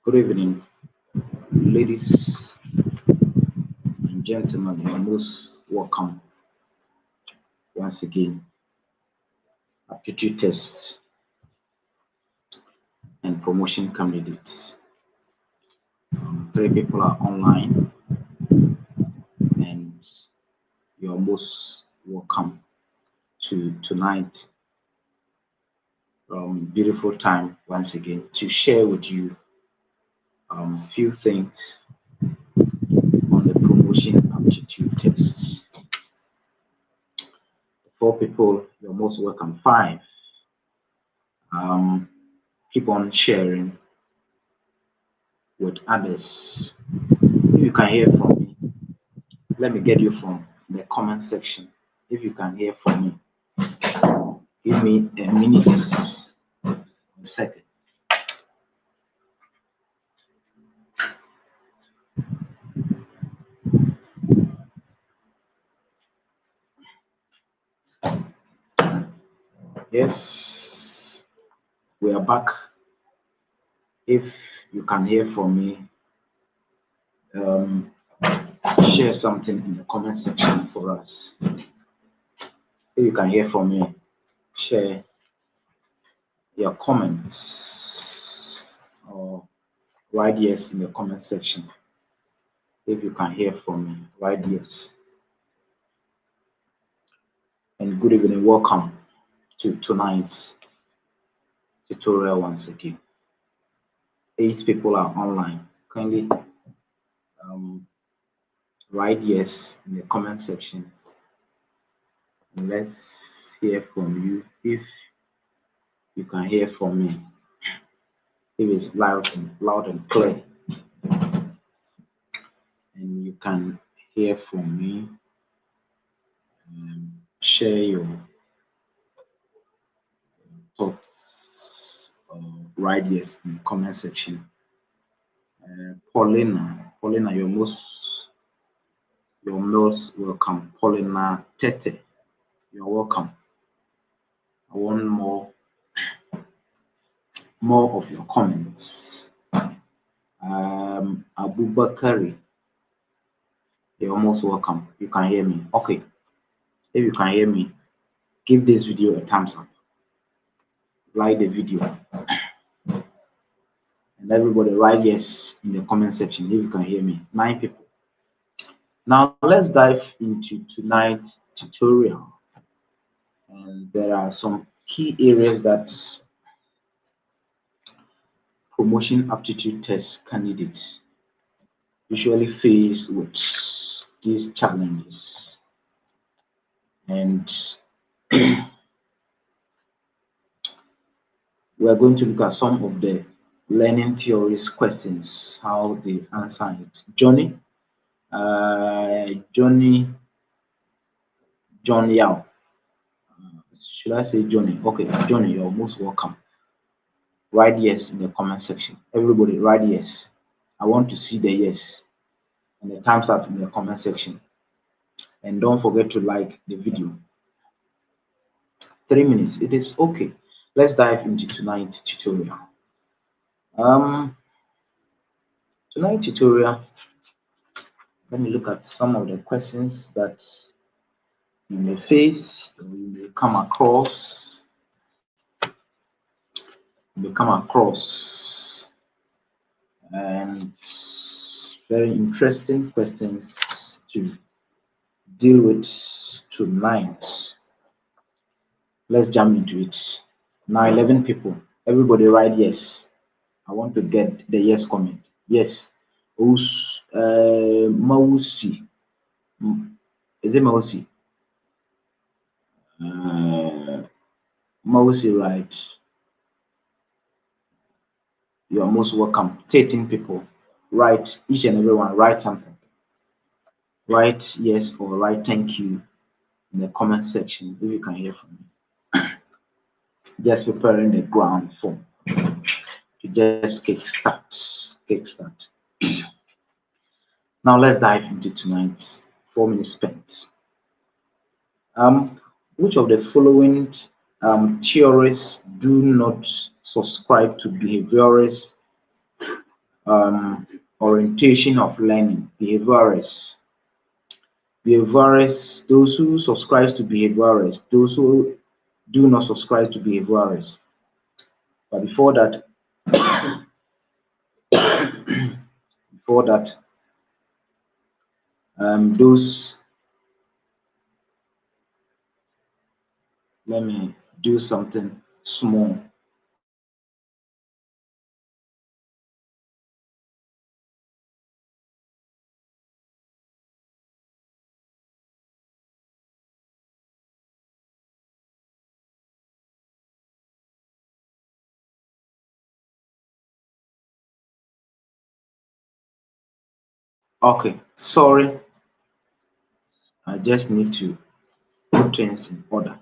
Good evening, ladies and gentlemen. You are most welcome once again. Aptitude test and promotion candidates. Three people are online, and you are most welcome to tonight. Beautiful time once again to share with you few things on the promotion aptitude tests. Four people, you're most welcome. Five, keep on sharing with others. If you can hear from me, let me get you from the comment section. If you can hear from me, give me a minute, a second. Yes, we are back. If you can hear from me, share something in the comment section for us. If you can hear from me, share your comments or write yes in the comment section. If you can hear from me, write yes. And good evening, welcome to tonight's tutorial once again. 8 people are online. Kindly write yes in the comment section. And let's hear from you if you can hear from me. If it's loud and clear, and you can hear from me, share your thoughts. Write yes in the comment section. Paulina, you're most welcome. Paulina Tete, you're welcome. I want more of your comments. Abubakari, you're most welcome. You can hear me. Okay. If you can hear me, give this video a thumbs up. Like the video. And everybody write yes in the comment section if you can hear me. 9 people. Now let's dive into tonight's tutorial. And there are some key areas that promotion aptitude test candidates usually face with these challenges. And we are going to look at some of the learning theories questions, how they answer it. John Yao. Should I say Johnny? Okay, Johnny, you're most welcome. Write yes in the comment section. Everybody write yes. I want to see the yes and the thumbs up in the comment section. And don't forget to like the video. 3 minutes. It is okay. Let's dive into tonight's tutorial. Tonight's tutorial, let me look at some of the questions that you may face, or you may come across. And very interesting questions to deal with tonight. Let's jump into it. Now 11 people. Everybody write yes. I want to get the yes comment. Yes. Mausi. Is it Mausi? Mausi, right? You are most welcome. 13 people. Write, each and everyone, write something. Write yes or write thank you in the comment section if you can hear from me. Just preparing the ground for to just kickstart. Now let's dive into tonight's 4 minutes spent. Which of the following theories do not subscribe to behaviorist orientation of learning, behaviorists. Behaviorists, those who subscribe to behaviorists, those who do not subscribe to behaviorists. But before that, before that, those, let me do something small. Okay, sorry, I just need to put things in order.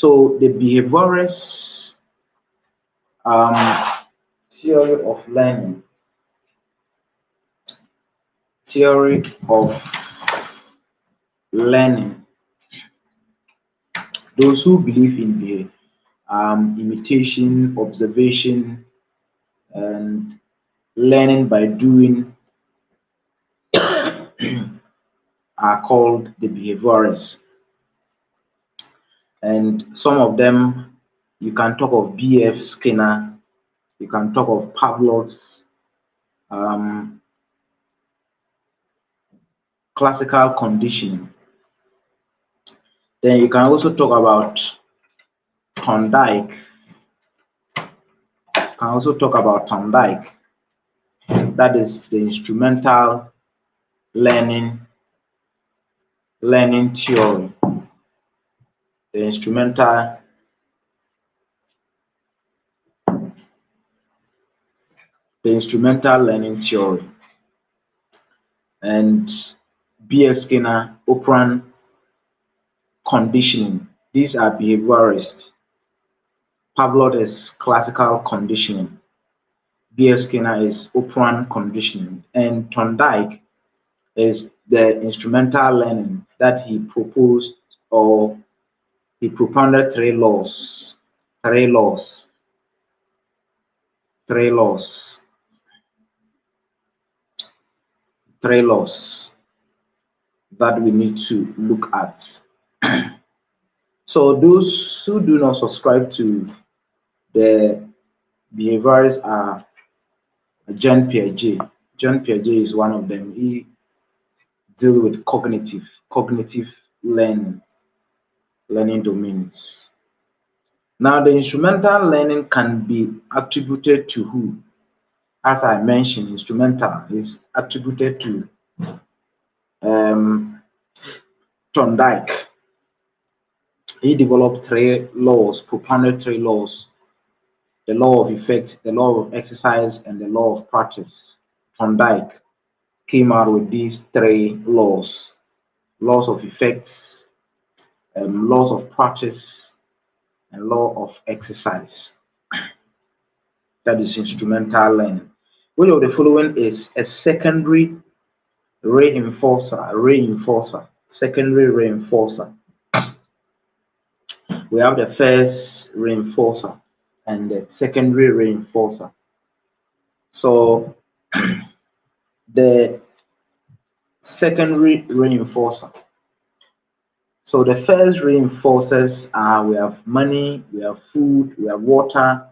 So the behaviorist um, theory of learning, theory of learning, those who believe in the imitation, observation, and learning by doing are called the behaviorists. And some of them, you can talk of B.F. Skinner, you can talk of Pavlov's um, classical conditioning. Then you can also talk about Thorndike. You can also talk about Thorndike. That is the instrumental learning theory. The instrumental learning theory. And B.F. Skinner, operant conditioning. These are behaviorists. Pavlov is classical conditioning. B.F. Skinner is operant conditioning. And Thorndike is the instrumental learning that he proposed, or he propounded three laws that we need to look at. So those who do not subscribe to the behaviorists are John Piaget. John Piaget is one of them. He deals with cognitive learning domains. Now, the instrumental learning can be attributed to who? As I mentioned, instrumental is attributed to Thorndike. He developed three laws, propounded three laws: the law of effect, the law of exercise, and the law of practice. Thorndike came out with these three laws: laws of effect, laws of practice, and law of exercise. That is instrumental learning. Which of the following is a secondary reinforcer? Secondary reinforcer. We have the first reinforcer and the secondary reinforcer. So the secondary reinforcer. So the first reinforcers are: we have money, we have food, we have water,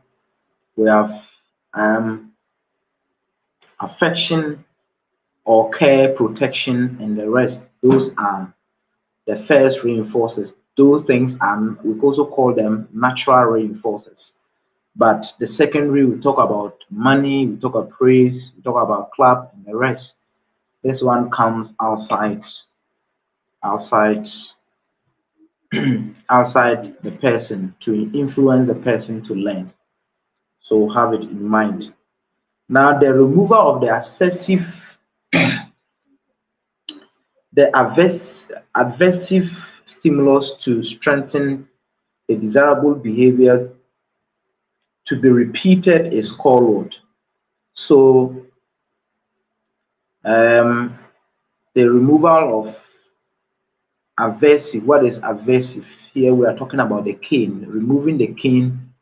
we have affection or care, protection, and the rest. Those are the first reinforcers. Those things are, we also call them natural reinforcers. But the secondary, we talk about money, we talk about praise, we talk about clap, and the rest. This one comes outside outside the person, to influence the person to learn. So have it in mind. Now, the removal of the aversive stimulus to strengthen a desirable behavior to be repeated is called. So the removal of aversive. What is aversive? Here we are talking about the cane, removing the cane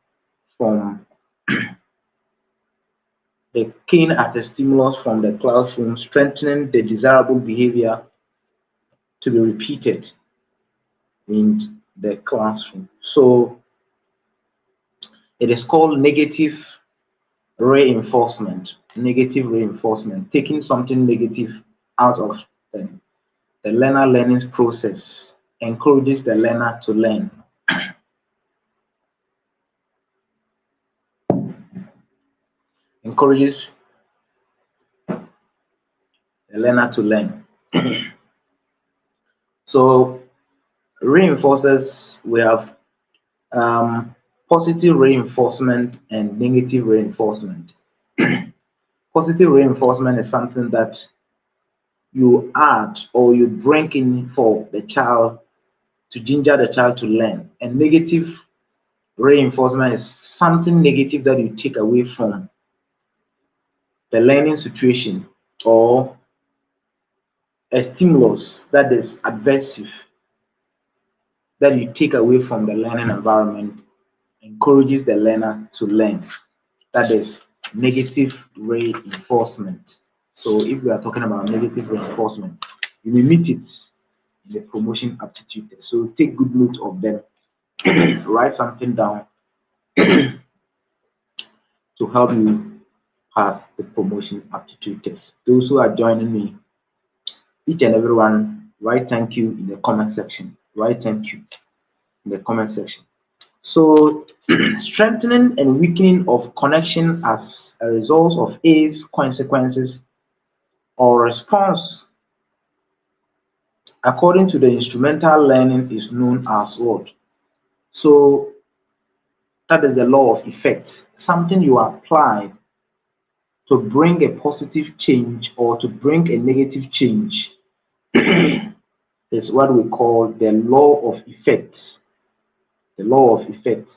from the cane as a stimulus from the classroom, strengthening the desirable behavior to be repeated in the classroom. So it is called negative reinforcement. Negative reinforcement, taking something negative out of the, the learner learning process, encourages the learner to learn. Encourages the learner to learn. So reinforcers, we have positive reinforcement and negative reinforcement. Positive reinforcement is something that you add or you bring in for the child to ginger the child to learn. And negative reinforcement is something negative that you take away from the learning situation, or a stimulus that is adversive that you take away from the learning environment, encourages the learner to learn. That is negative reinforcement. So if we are talking about negative reinforcement, you will meet it in the promotion aptitude test. So take good note of them. Write something down to help you pass the promotion aptitude test. Those who are joining me, each and everyone, write thank you in the comment section. Write thank you in the comment section. So strengthening and weakening of connection as a result of aids, consequences, or response according to the instrumental learning is known as what? So that is the law of effect. Something you apply to bring a positive change or to bring a negative change is what we call the law of effect. The law of effect.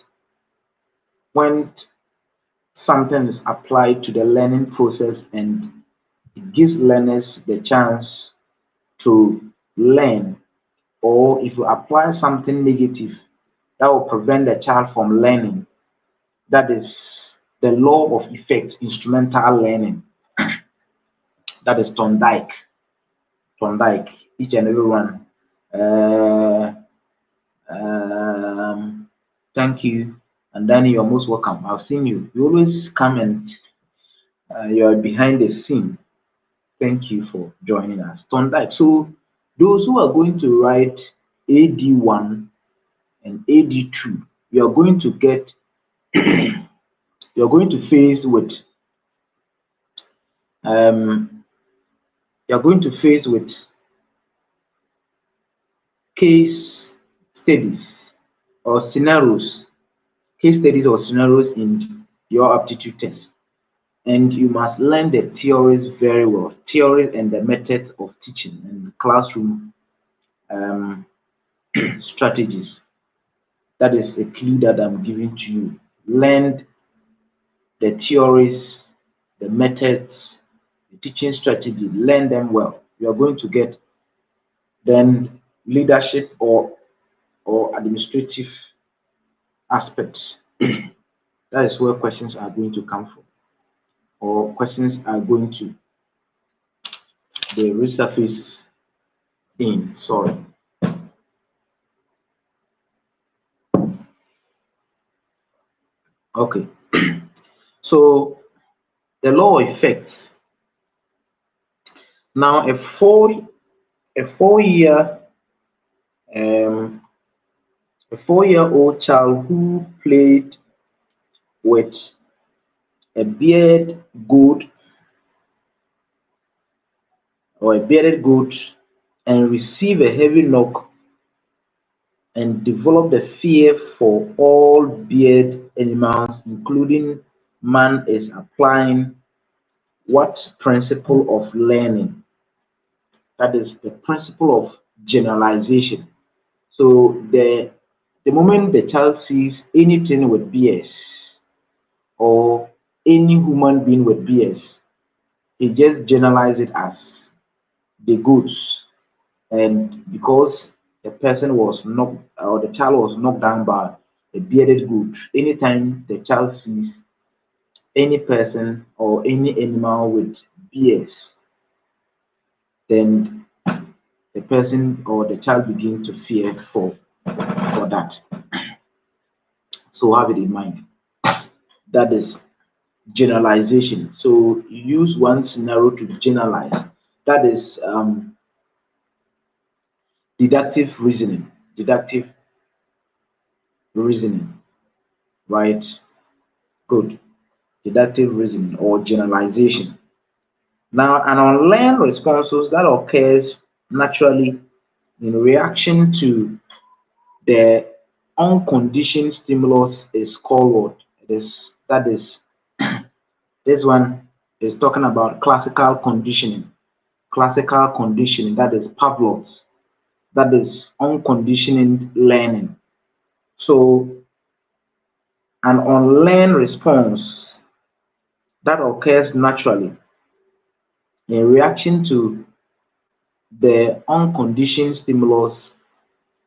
When something is applied to the learning process and it gives learners the chance to learn, or if you apply something negative that will prevent the child from learning, that is the law of effect, instrumental learning. That is Thorndike. Thorndike, each and every one. Uh, Thank you. And then you're most welcome. I've seen you. You always come and you're behind the scene. Thank you for joining us. Thorndike. So those who are going to write AD1 and AD2, you're going to get you're going to face with um, you're going to face with case studies or scenarios, case studies or scenarios in your aptitude test. And you must learn the theories very well, theories and the methods of teaching and classroom um, strategies. That is a clue that I'm giving to you. Learn the theories, the methods, the teaching strategy, learn them well. You are going to get then leadership or administrative aspects. That is where questions are going to come from, or questions are going to the resurface in. Sorry. Okay. So the law of effects. Now a 4 year um, a 4-year-old child who played with a bearded goat or a bearded goat and received a heavy knock and developed a fear for all bearded animals, including man, is applying what principle of learning? That is the principle of generalization. So the moment the child sees anything with bears or any human being with bears, he just generalizes it as the goods. And because the person was knocked or the child was knocked down by a bearded goat, anytime the child sees any person or any animal with bears, then the person or the child begins to fear for that. So have it in mind. That is generalization. So you use one scenario to generalize. That is deductive reasoning. Deductive reasoning, right? Good. Deductive reasoning or generalization. Now, an unlearned responses that occurs naturally in reaction to the unconditioned stimulus is called what? That is this one is talking about classical conditioning. Classical conditioning, that is Pavlov's, that is unconditioned learning. So an unlearned response that occurs naturally in reaction to the unconditioned stimulus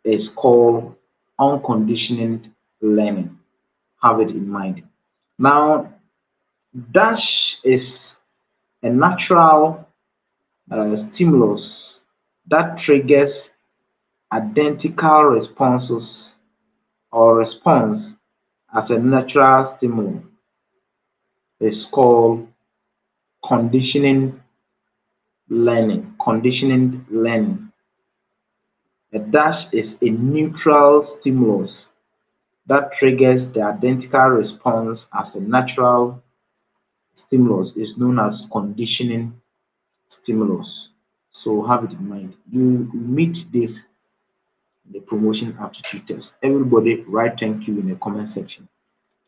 is called unconditioned learning. Have it in mind. Now, dash is a natural stimulus that triggers identical responses or response as a natural stimulus is called conditioning learning. Conditioning learning. A dash is a neutral stimulus that triggers the identical response as a natural stimulus is known as conditioning stimulus. So have it in mind. You meet this in the promotion aptitude test. Everybody write thank you in the comment section.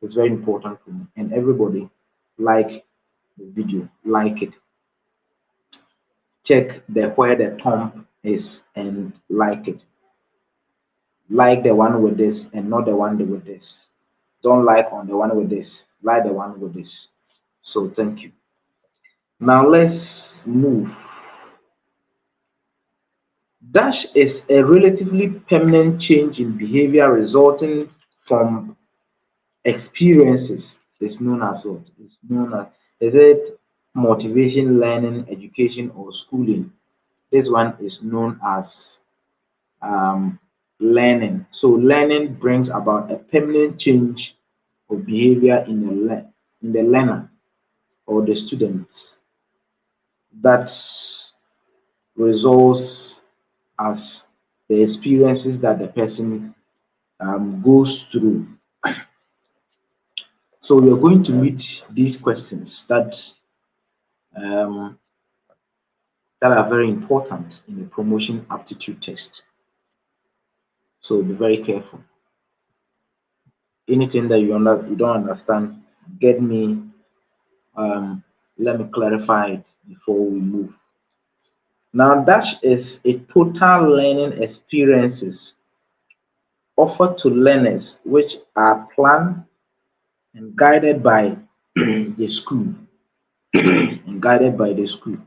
It's very important for me. And everybody like the video, like it. Check where the thumb is and like it. Like the one with this and not the one with this. Don't like on the one with this. Like the one with this. So thank you. Now let's move. Dash is a relatively permanent change in behavior resulting from experiences. It's known as what? It's known as, is it motivation, learning, education, or schooling? This one is known as learning. So learning brings about a permanent change of behavior in the learner or the student that results as the experiences that the person goes through. So we are going to meet these questions um, that are very important in the promotion aptitude test. So be very careful. Anything that you don't understand, get me. Let me clarify it before we move. Now, Dash is a total learning experiences offered to learners which are planned and guided by the school. And guided by the school.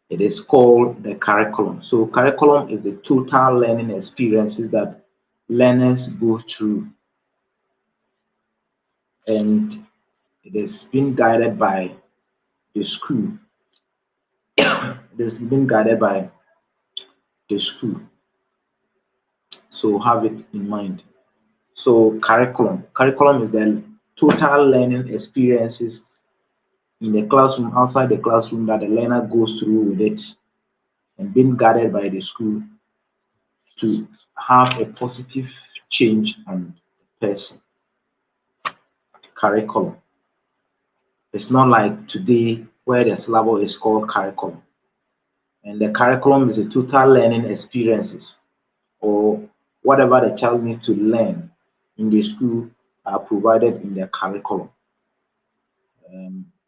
It is called the curriculum. So curriculum is the total learning experiences that learners go through, and it is being guided by the school. It is being guided by the school. So have it in mind. So curriculum is the total learning experiences in the classroom, outside the classroom that the learner goes through with it, and being guided by the school to have a positive change on the person. Curriculum. It's not like today where the syllabus is called curriculum. And the curriculum is a total learning experiences or whatever the child needs to learn in the school are provided in the curriculum.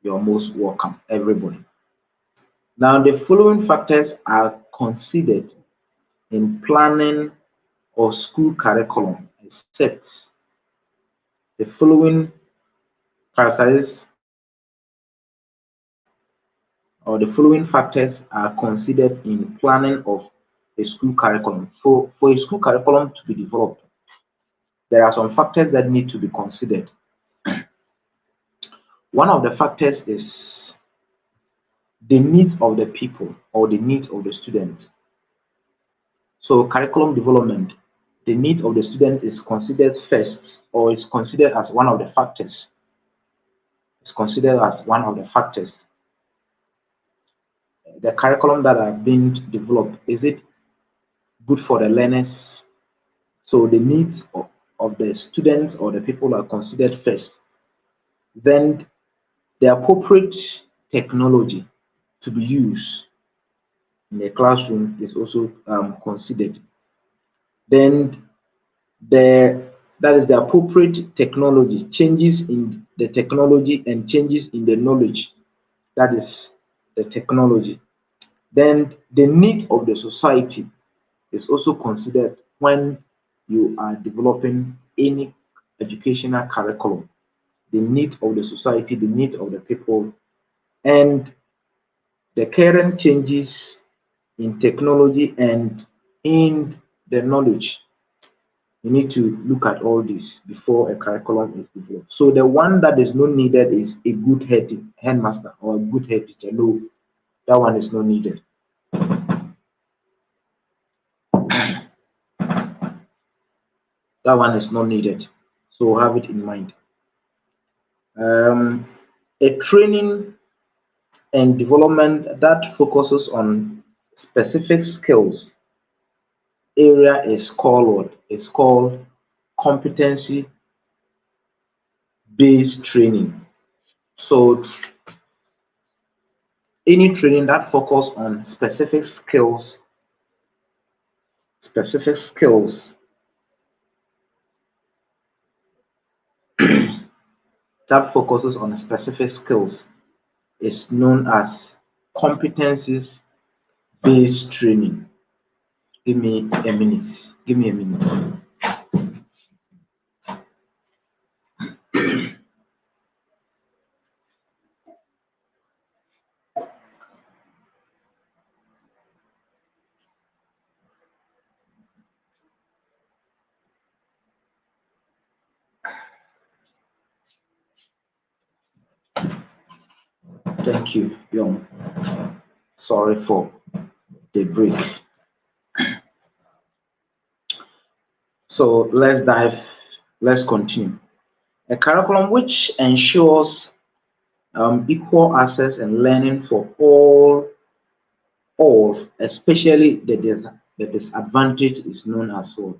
You're most welcome, everybody. Now, the following factors are considered in planning of school curriculum, except the following characteristics or the following factors are considered in planning of a school curriculum. For a school curriculum to be developed, there are some factors that need to be considered. One of the factors is the needs of the people or the needs of the students. So curriculum development, the need of the student is considered first, or is considered as one of the factors. It's considered as one of the factors. The curriculum that have been developed, is it good for the learners? So the needs of the students or the people are considered first. Then the appropriate technology to be used in the classroom is also considered. Then that is the appropriate technology, changes in the technology and changes in the knowledge. That is the technology. Then the need of the society is also considered when you are developing any educational curriculum. The need of the society, the need of the people, and the current changes in technology and in the knowledge. You need to look at all this before a curriculum is developed. So the one that is not needed is a good headmaster or a good head teacher. No, that one is not needed. That one is not needed. So have it in mind. Um, a training and development that focuses on specific skills area is called what? It's called competency based training. So any training that focus on specific skills that focuses on specific skills is known as competencies based training. Give me a minute. Give me a minute. Thank you, Young. Sorry for the break. So let's continue. A curriculum which ensures equal access and learning for all, especially the disadvantaged, is known as what?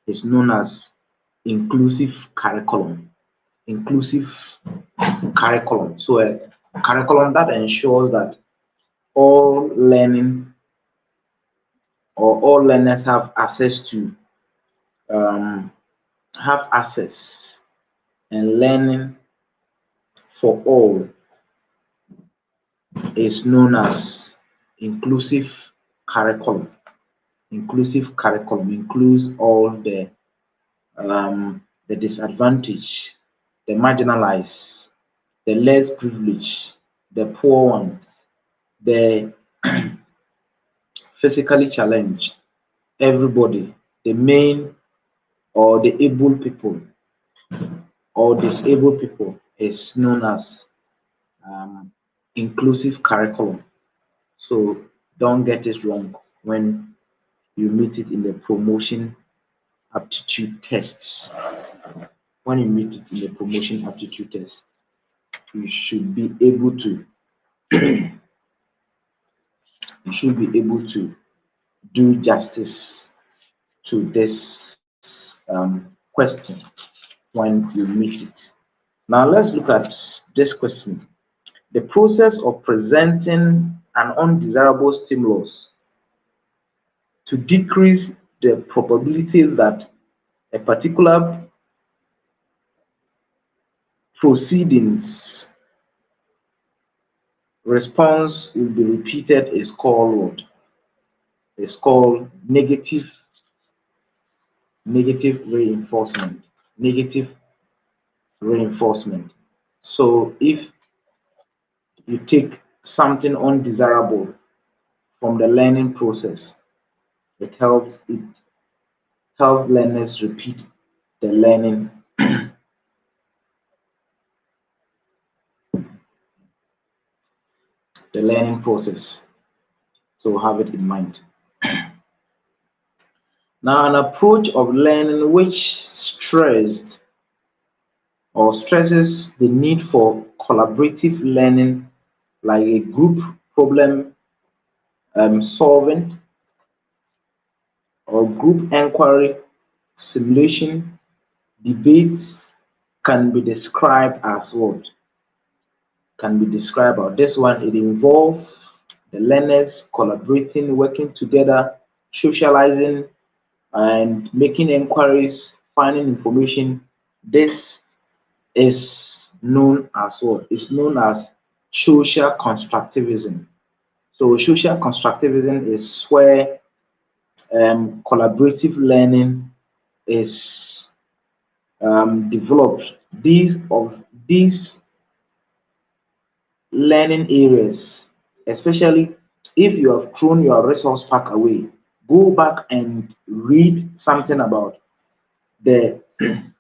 Is known as inclusive curriculum. Inclusive curriculum. So a curriculum that ensures that all learning or all learners um, have access and learning for all is known as inclusive curriculum. Inclusive curriculum includes all the disadvantaged, the marginalized, the less privileged, the poor ones, the physically challenged, everybody, the main or the able people or disabled people is known as um, inclusive curriculum. So don't get it wrong when you meet it in the promotion aptitude tests. When you meet it in the promotion aptitude test, you should be able to you should be able to do justice to this question when you meet it. Now let's look at this question. The process of presenting an undesirable stimulus to decrease the probability that a particular proceedings response will be repeated is called what? It's called negative reinforcement. Negative reinforcement. So if you take something undesirable from the learning process, it helps learners repeat the learning learning process. So have it in mind. Now, an approach of learning which stressed or stresses the need for collaborative learning, like a group problem solving or group inquiry, simulation, debates, can be described as what? Can be described as this one. It involves the learners collaborating, working together, socializing, and making inquiries, finding information. This is known as what? It's known as social constructivism. So social constructivism is where collaborative learning is developed. These learning areas, especially if you have thrown your resource pack away, go back and read something about the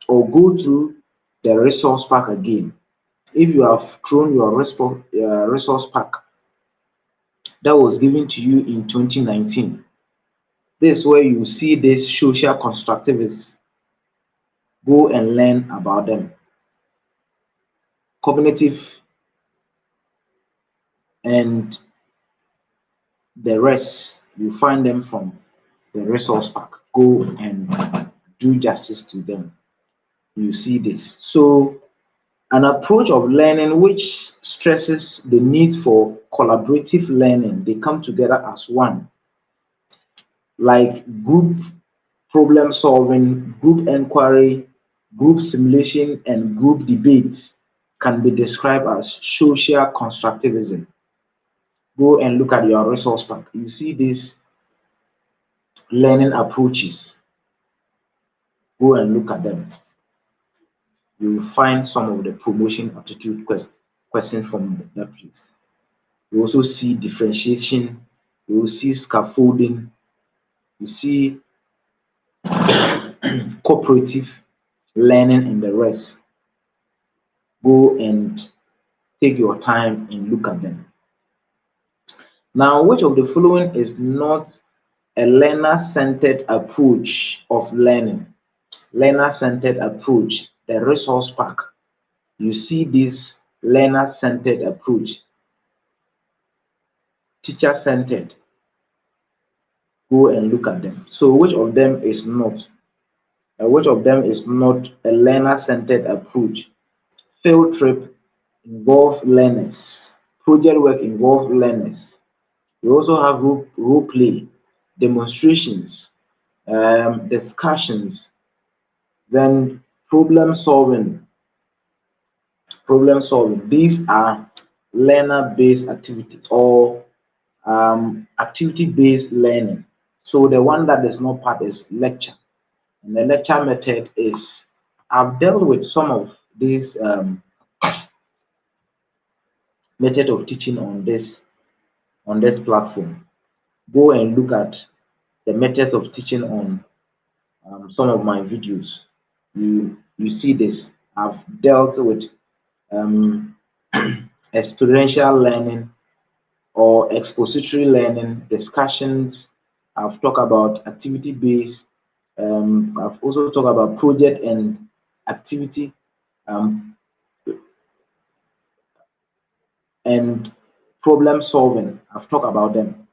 or go through the resource pack again. If you have thrown your resource pack that was given to you in 2019, this is where you see these social constructivists. Go and learn about them. Cognitive and the rest, you find them from the resource pack. Go and do justice to them. You see this. So, an approach of learning which stresses the need for collaborative learning, they come together as one, like group problem solving, group inquiry, group simulation, and group debates can be described as social constructivism. Go and look at your resource pack. You see these learning approaches. Go and look at them. You will find some of the promotion aptitude questions from that place. You also see differentiation. You will see scaffolding. You see cooperative learning and the rest. Go and take your time and look at them. Now, which of the following is not a learner-centered approach of learning? Learner-centered approach, the resource pack. You see this learner-centered approach, teacher-centered. Go and look at them. So which of them is not? Which of them is not a learner-centered approach? Field trip involve learners. Project work involve learners. We also have role play, demonstrations, discussions, then problem solving. These are learner-based activities or activity-based learning. So the one that is not part is lecture. And the lecture method is, I've dealt with some of these method of teaching on this platform. Go and look at the methods of teaching on some of my videos. You see this. I've dealt with experiential learning or expository learning, discussions. I've talked about activity-based. I've also talked about project and activity and problem solving. I've talked about them.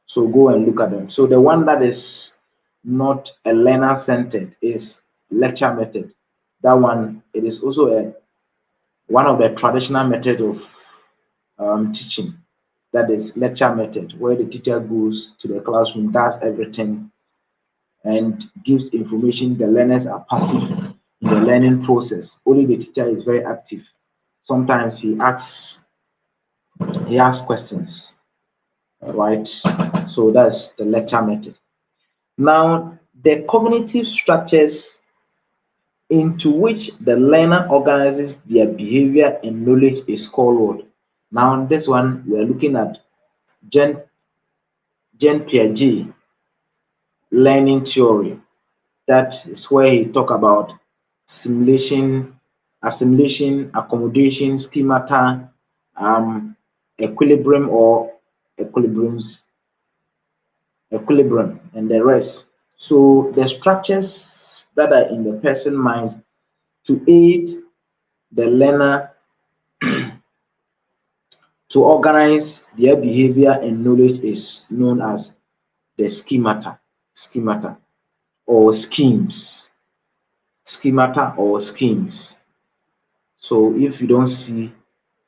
So go and look at them. So the one that is not a learner-centered is lecture method. That one, it is also one of the traditional methods of teaching. That is lecture method, where the teacher goes to the classroom, does everything, and gives information. The learners are passive in the learning process. Only the teacher is very active. Sometimes he asks questions, right? So that's the lecture method. Now, the cognitive structures into which the learner organizes their behavior and knowledge is called what? Now, this one we are looking at Jean Piaget learning theory. That is where he talk about simulation, assimilation, accommodation, schemata, equilibrium or equilibriums, equilibrium, and the rest. So the structures that are in the person mind to aid the learner to organize their behavior and knowledge is known as the schemata or schemes, schemata or schemes. So if you don't see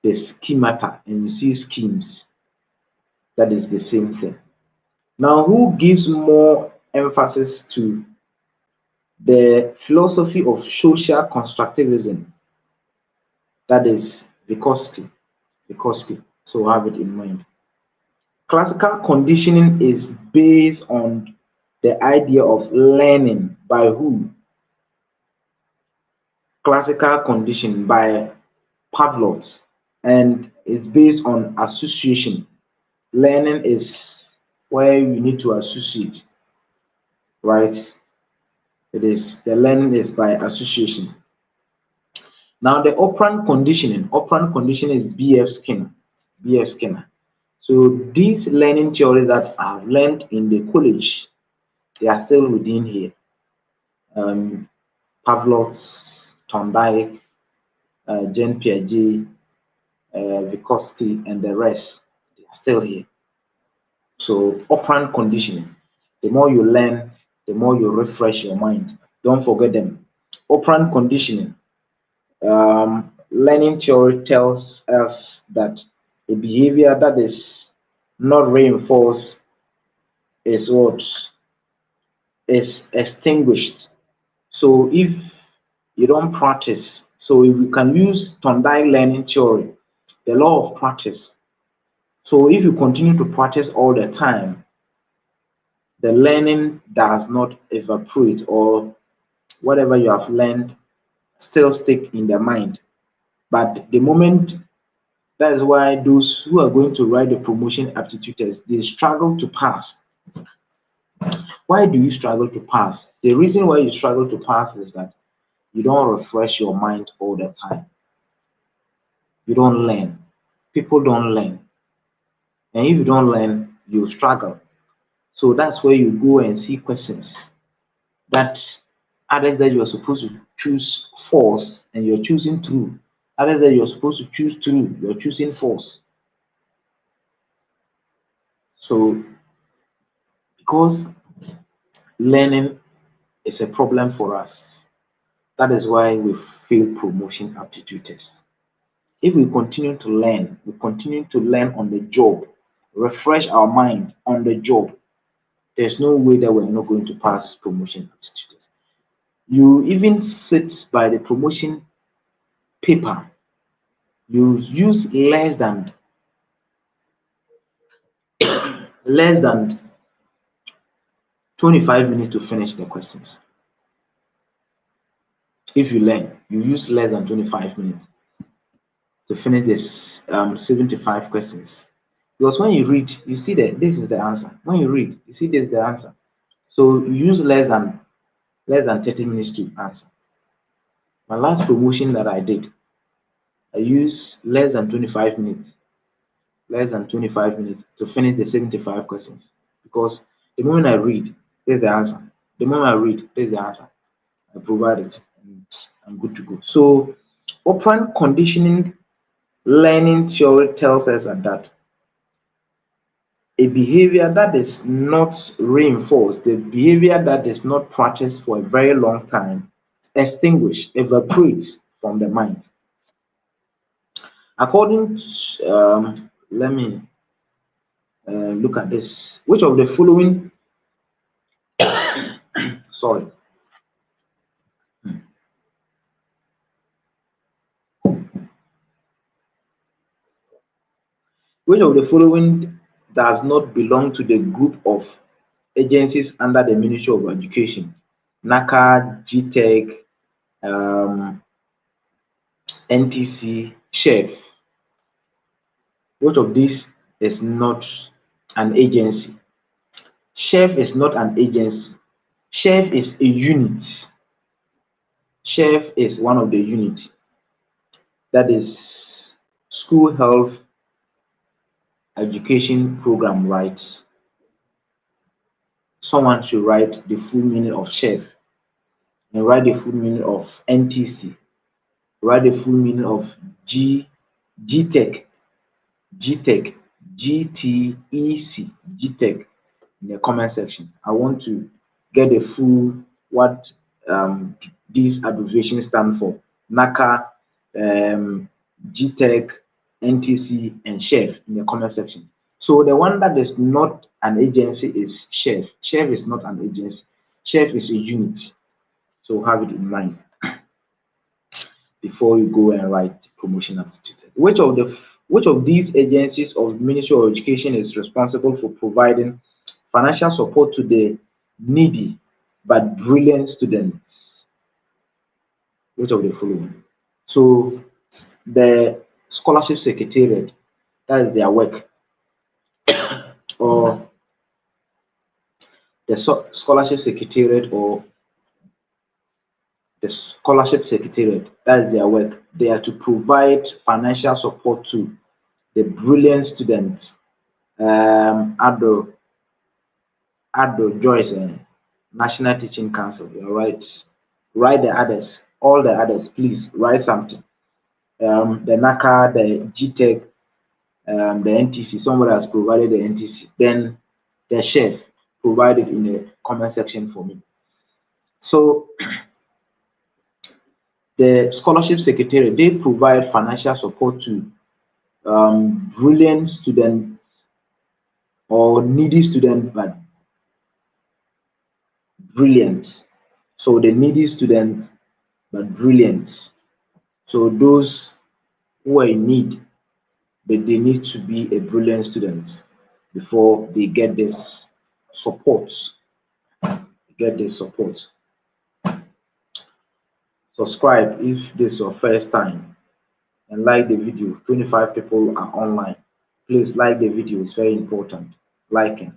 the schemata and you see schemes, that is the same thing. Now, who gives more emphasis to the philosophy of social constructivism? That is Vygotsky. Vygotsky. So have it in mind. Classical conditioning is based on the idea of learning by who? Classical conditioning by Pavlov, and is based on association. Learning is where you need to associate, right? It is the learning is by association. Now the operant conditioning is B.F. Skinner. B.F. Skinner. So these learning theories that I've learned in the college, they are still within here. Pavlov, Thorndike, Jean Piaget, Vygotsky, and the rest, they are still here. So operant conditioning. The more you learn, the more you refresh your mind. Don't forget them. Operant conditioning. Learning theory tells us that a behavior that is not reinforced is what is extinguished. So if you don't practice, so if you can use Thorndike learning theory, the law of practice. So if you continue to practice all the time, the learning does not evaporate or whatever you have learned still stick in the mind. But the moment that is why those who are going to write the promotion aptitude test, they struggle to pass. Why do you struggle to pass? The reason why you struggle to pass is that you don't refresh your mind all the time. You don't learn. People don't learn. And if you don't learn, you struggle. So that's where you go and see questions that others that you are supposed to choose false and you're choosing true. Others that you're supposed to choose true, you're choosing false. So because learning is a problem for us, that is why we fail promotion aptitude test. If we continue to learn, we continue to learn on the job, refresh our mind on the job, there's no way that we're not going to pass promotion aptitude test. You even sit by the promotion paper, you use less than 25 minutes to finish the questions. If you learn, you use less than 25 minutes to finish this 75 questions. Because when you read, you see that this is the answer. When you read, you see this is the answer. So you use less than 30 minutes to answer. My last promotion that I did, I used less than 25 minutes to finish the 75 questions. Because the moment I read, there's the answer. The moment I read, there's the answer. I provide it, and I'm good to go. So operant conditioning learning theory tells us that a behavior that is not reinforced, the behavior that is not practiced for a very long time, extinguished, evaporates from the mind. According to, let me look at this. Which of the following, sorry, which of the following does not belong to the group of agencies under the Ministry of Education? NACA, GTEC, um, NTC, chef. Which of these is not an agency? Chef is not an agency. Chef is a unit. Chef is one of the units. That is school health education program, right? Someone should write the full meaning of chef and write the full meaning of NTC, write the full meaning of G GTech, GTech, GTEC, GTech in the comment section. I want to get the full what these abbreviations stand for. NACA, GTech, NTC, and Chef in the comment section. So the one that is not an agency is Chef. Chef is not an agency. Chef is a unit. So have it in mind before you go and write promotion aptitude test. Which of these agencies of Ministry of Education is responsible for providing financial support to the needy but brilliant students? Which of the following? So the scholarship secretariat, that is their work, or the scholarship secretariat, or the scholarship secretariat, that is their work. They are to provide financial support to the brilliant students. Ado Joyce, National Teaching Council. Write the others, all the others. Please write something. The NACA, the GTech, the NTC. Somebody has provided the NTC. Then the chef provided in the comment section for me. So the scholarship secretary, they provide financial support to brilliant students or needy students, but brilliant. So the needy students, but brilliant. So those who are in need, but they need to be a brilliant student before they get this support. Get this support. Subscribe if this is your first time and like the video. 25 people are online. Please like the video, it's very important. Liking.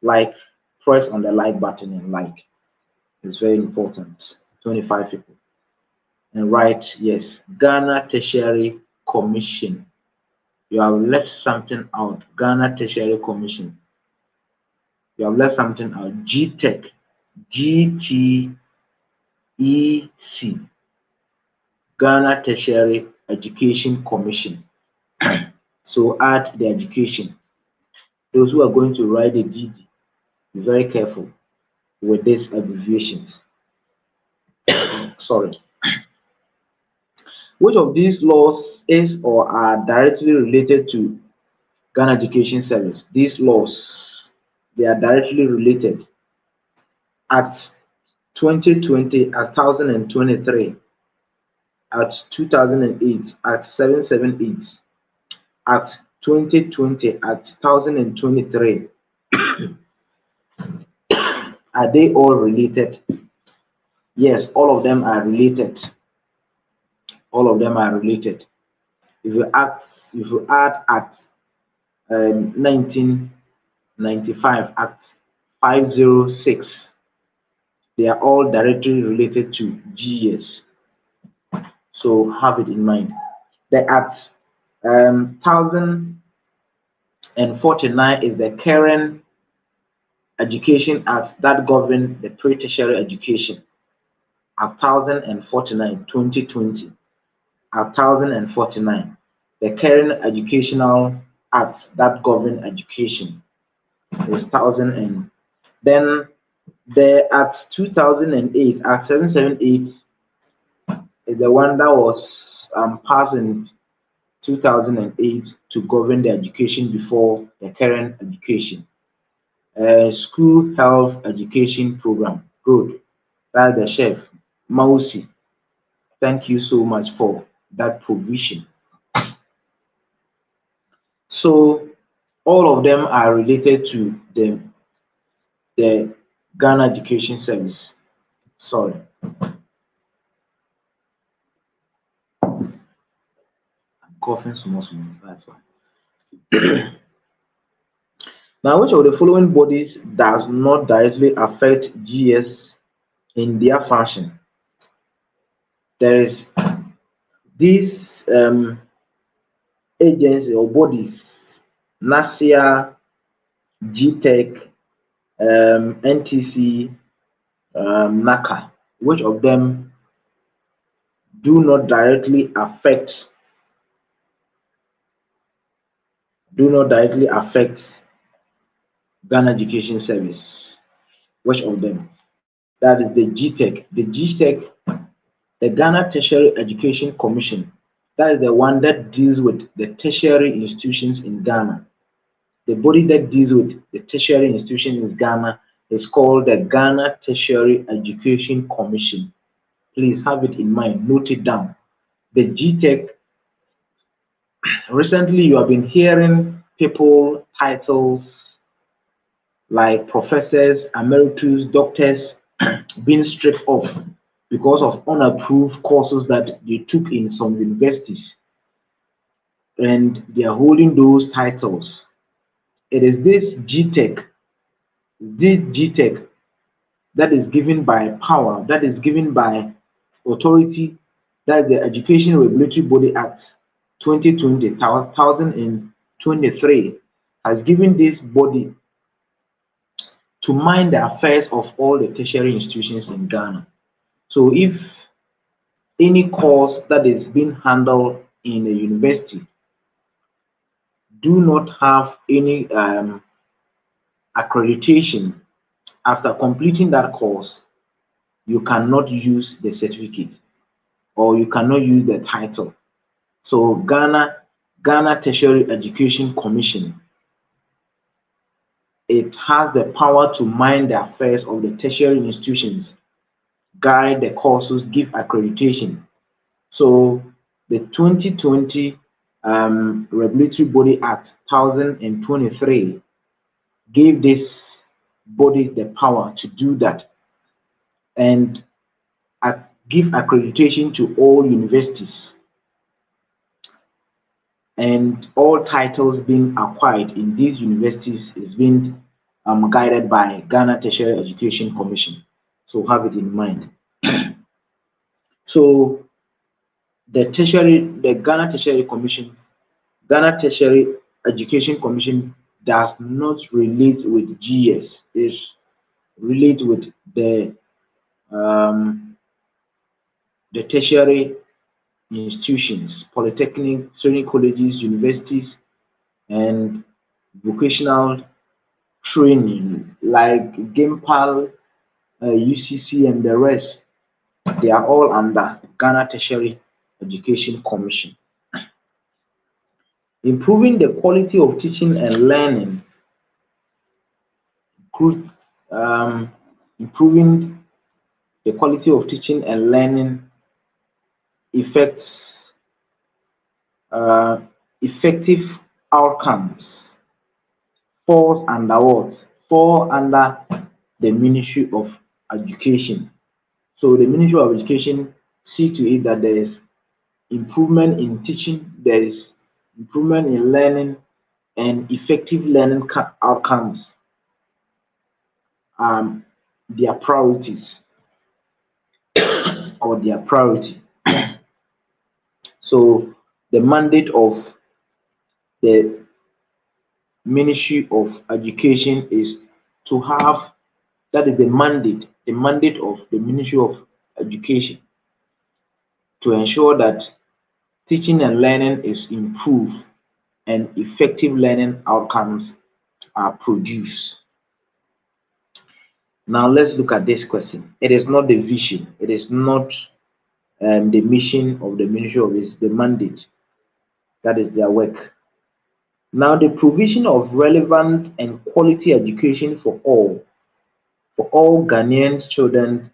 Like, press on the like button and like. It's very important. 25 people. And write yes. Ghana Tertiary Commission. You have left something out. Ghana Tertiary Commission. You have left something out. GTEC. GTEC. Ghana Tertiary Education Commission. So add the education. Those who are going to write the DD, be very careful with these abbreviations. Sorry. Which of these laws is or are directly related to Ghana Education Service? These laws, they are directly related. Act 2020, Act 1023, Act 2008, Act 778, Act 2020, Act 1023. Are they all related? Yes, all of them are related. All of them are related. If you add Act 1995, Act 506, they are all directly related to GS. So have it in mind. The Act 1049 is the current Education Act that governs the pre-tertiary education. Act 1049, 2020. Act 1049, the current Educational Act that governs education is 1000. And then the Act 2008, Act 778, is the one that was passed in 2008 to govern the education before the current education. School Health Education Program. Good. That's the chef, Mausi. Thank you so much for that provision. So all of them are related to the Ghana Education Service. Sorry. I'm coughing small, that's why. Now, which of the following bodies does not directly affect GS in their function? There is these agencies or bodies NASIA, GTEC, NTC, NACA. Which of them do not directly affect Ghana Education Service? Which of them? That is the GTEC. The GTEC, the Ghana Tertiary Education Commission. That is the one that deals with the tertiary institutions in Ghana. The body that deals with the tertiary institutions in Ghana is called the Ghana Tertiary Education Commission. Please have it in mind, note it down. The GTEC, recently you have been hearing people titles like professors, emeritus, doctors being stripped off because of unapproved courses that they took in some universities, and they are holding those titles. It is this GTEC that is given by power, that is given by authority, that is the Education Regulatory Body Act 2023, has given this body to mind the affairs of all the tertiary institutions in Ghana. So if any course that is being handled in a university do not have any accreditation, after completing that course, you cannot use the certificate or you cannot use the title. So Ghana Tertiary Education Commission, it has the power to mind the affairs of the tertiary institutions, guide the courses, give accreditation. So the 2020 Regulatory Body Act 2023 gave this body the power to do that and give accreditation to all universities, and all titles being acquired in these universities is being guided by Ghana Tertiary Education Commission. So have it in mind. So the Ghana Tertiary Education Commission does not relate with GS. It relates with the tertiary institutions, polytechnic, training colleges, universities, and vocational training like GIMPAL, UCC, and the rest. They are all under Ghana Tertiary Education Commission. Improving the quality of teaching and learning. Improving the quality of teaching and learning effective outcomes falls under what? Fall under the Ministry of Education. So the Ministry of Education see to it that there is improvement in teaching, there is improvement in learning, and effective learning outcomes. Their priorities or their priority. So the mandate of the Ministry of Education is to have, that is the mandate of the Ministry of Education, to ensure that teaching and learning is improved and effective learning outcomes are produced. Now let's look at this question. It is not the vision, it is not the mission of the Ministry of, it's the mandate. That is their work. Now, the provision of relevant and quality education for all Ghanaian children,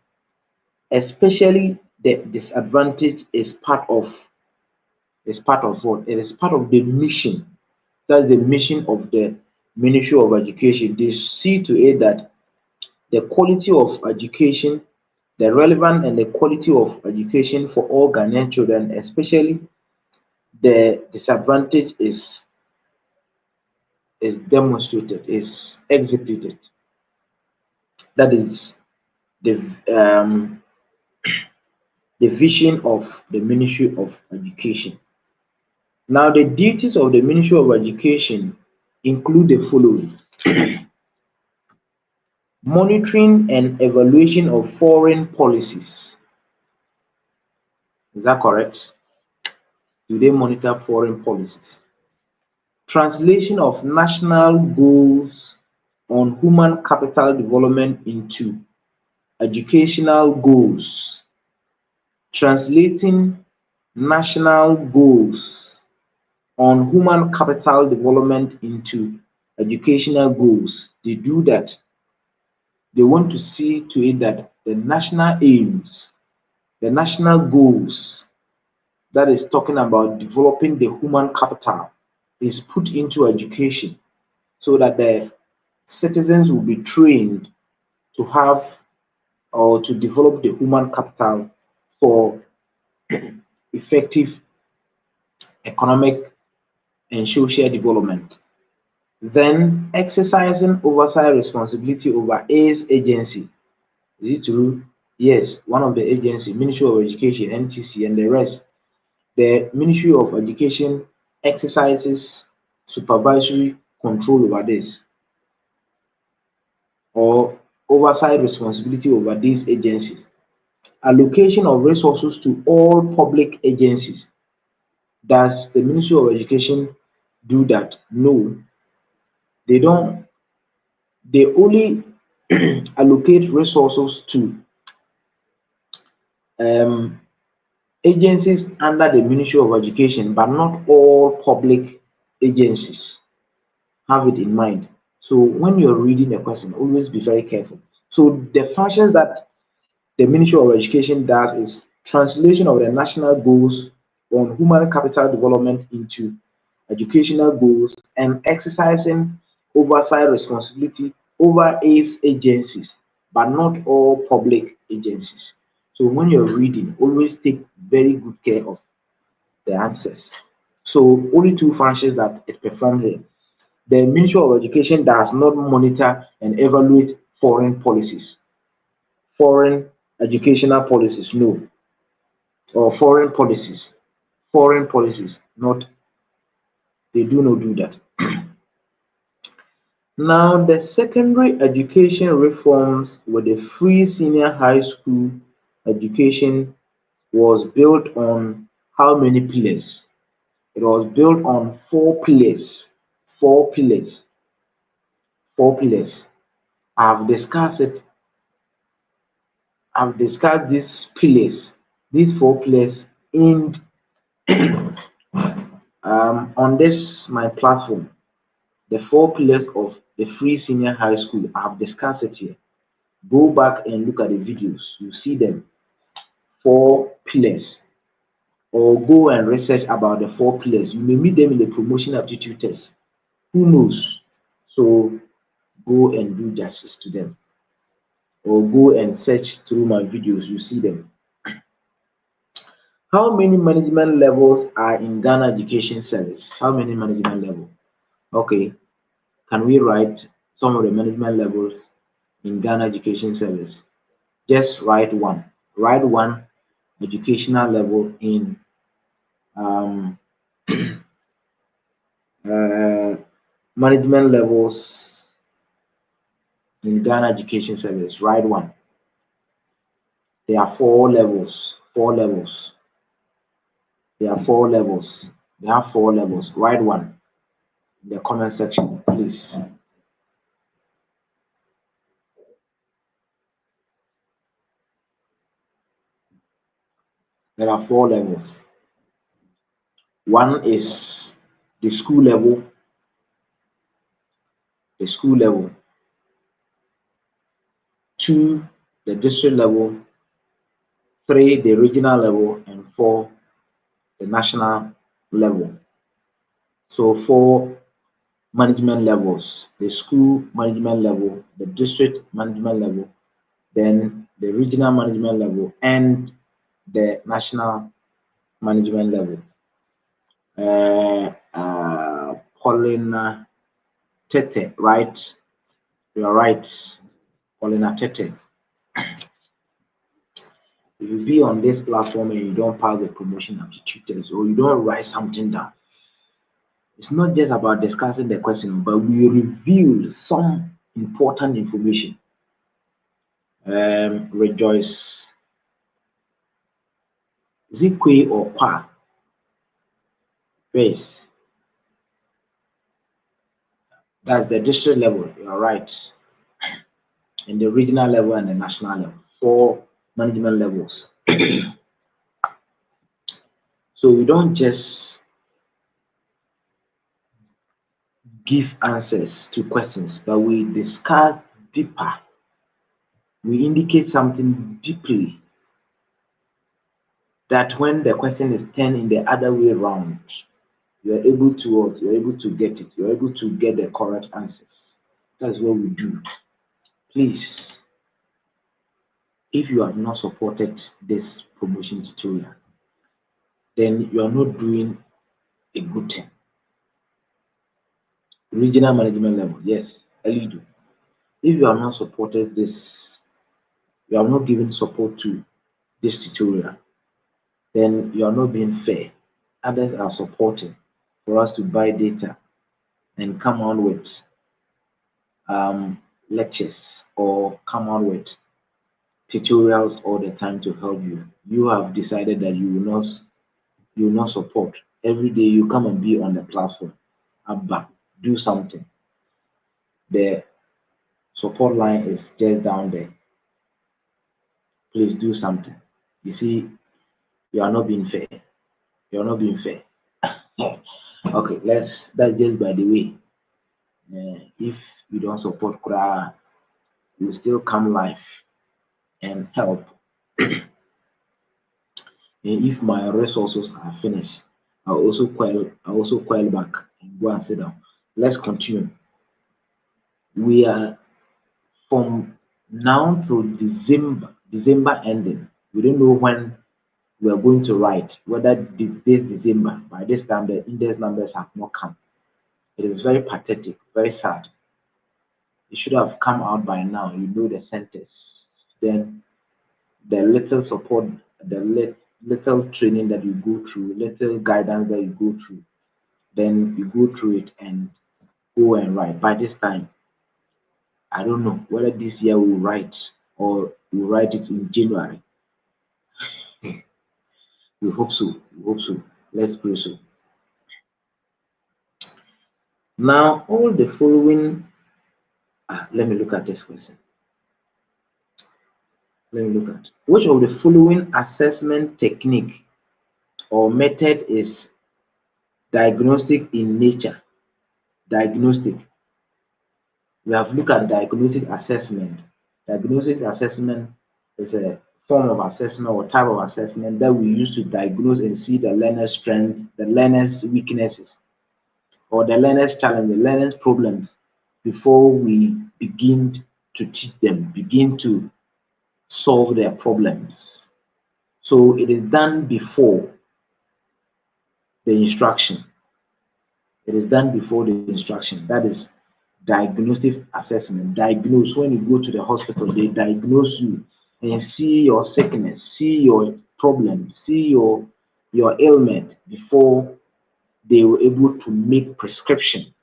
especially the disadvantaged, is part of what? It is part of the mission. That's the mission of the Ministry of Education. They see to it that the quality of education, the relevant and the quality of education for all Ghanaian children, especially the disadvantage, is demonstrated, is executed. That is the vision of the Ministry of Education. Now, the duties of the Ministry of Education include the following: monitoring and evaluation of foreign policies. Is that correct? Do they monitor foreign policies? Translation of national goals on human capital development into educational goals. Translating national goals on human capital development into educational goals. They do that. They want to see to it that the national aims, the national goals that is talking about developing the human capital is put into education so that the citizens will be trained to have or to develop the human capital for effective economic and social development. Then exercising oversight responsibility over its agency. Is it true? Yes, one of the agency, Ministry of Education, NTC, and the rest. The Ministry of Education exercises supervisory control over this or oversight responsibility over these agencies. Allocation of resources to all public agencies. Does the Ministry of Education do that? No, they don't. They only allocate resources to um, agencies under the Ministry of Education, but not all public agencies. Have it in mind. So when you're reading a question, always be very careful. So the functions that the Ministry of Education does is translation of the national goals on human capital development into educational goals and exercising oversight responsibility over its agencies, but not all public agencies. So when you're reading, always take very good care of the answers. So only two functions that it performs here. The Ministry of Education does not monitor and evaluate foreign policies, foreign educational policies, no, or foreign policies, not, they do not do that. Now, the secondary education reforms with the free senior high school education was built on how many pillars? It was built on four pillars. Four pillars. Four pillars. I've discussed it. I've discussed these four pillars in on this my platform. The four pillars of the free senior high school. I've discussed it here. Go back and look at the videos. You see them. Four pillars. Or go and research about the four pillars. You may meet them in the promotion aptitude test. Who knows? So go and do justice to them. Or go and search through my videos. You see them. How many management levels are in Ghana Education Service? How many management levels? Okay. Can we write some of the management levels in Ghana Education Service? Just write one. Write one educational level in um, management levels in Ghana Education Service. Write one. There are four levels. Four levels. There are four levels. They have four levels. Write one in the comment section, please. There are four levels. One is the school level. The school level. Two, the district level. Three, the regional level. And four, the national level. So four management levels: the school management level, the district management level, then the regional management level, and the national management level. Paulina Tete, right? You are right. Paulina Tete. If you be on this platform and you don't pass the promotion aptitude test or you don't write something down, It's not just about discussing the question, but we reveal some important information. Rejoice. Is it Kwe or Kwa? Face. That's the district level. You're right. And the regional level and the national level. 4 management levels. So we don't just give answers to questions, but we discuss deeper. We indicate something deeply that when the question is turned in the other way around, you're able to get it. You're able to get the correct answers. That's what we do. Please, if you have not supported this promotion tutorial, then you are not doing a good thing. Regional management level, yes, do. If you have not supported this, you have not given support to this tutorial, then you are not being fair. Others are supporting for us to buy data and come on with lectures or come on with tutorials all the time to help you. You have decided that you will not support. Every day you come and be on the platform. Abba, do something. The support line is just down there. Please do something. You see, you are not being fair. You are not being fair. Okay, that's just by the way. If you don't support Kura, you still come live and help. And if my resources are finished, I'll also coil back and go and sit down. Let's continue. We are from now to December ending. We don't know when we are going to write, whether this December. By this time, the index numbers have not come. It is very pathetic, very sad. It should have come out by now. You know the sentence. Then the little support, the little training that you go through, little guidance that you go through, then you go through it and go and write. By this time, I don't know whether this year we'll write or we'll write it in January. We hope so. We hope so. Let's pray so. Now, all the following, let me look at this question. Let me look at which of the following assessment technique or method is diagnostic in nature. Diagnostic. We have looked at diagnostic assessment. Diagnostic assessment is a form of assessment or type of assessment that we use to diagnose and see the learner's strengths, the learner's weaknesses, or the learner's challenge, the learner's problems before we begin to teach them, begin to solve their problems. So it is done before the instruction. It is done before the instruction. That is diagnostic assessment. Diagnose. When you go to the hospital, they diagnose you and see your sickness, see your problem, see your ailment before they were able to make prescription.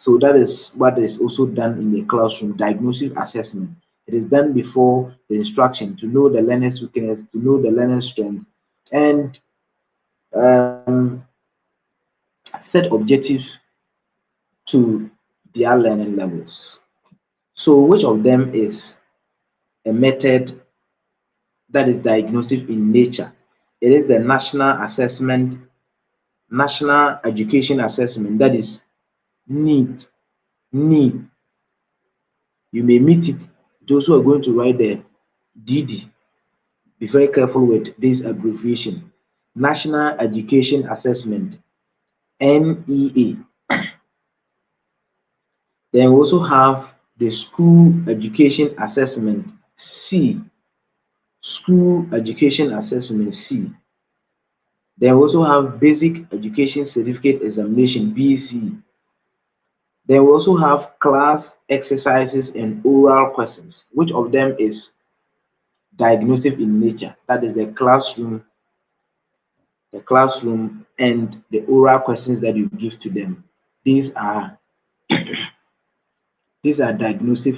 So that is what is also done in the classroom, diagnostic assessment. It is done before the instruction to know the learner's weakness, to know the learner's strength, and set objectives to their learning levels. So which of them is a method that is diagnostic in nature? It is the national education assessment, that is need. You may meet it. Those who are going to write the DD, be very careful with this abbreviation. National Education Assessment, NEA. Then we also have the School Education Assessment, C. School Education Assessment, C. Then we also have Basic Education Certificate Examination, BC. Then we also have class exercises and oral questions. Which of them is diagnostic in nature? That is the classroom and the oral questions that you give to them. These are these are diagnostic.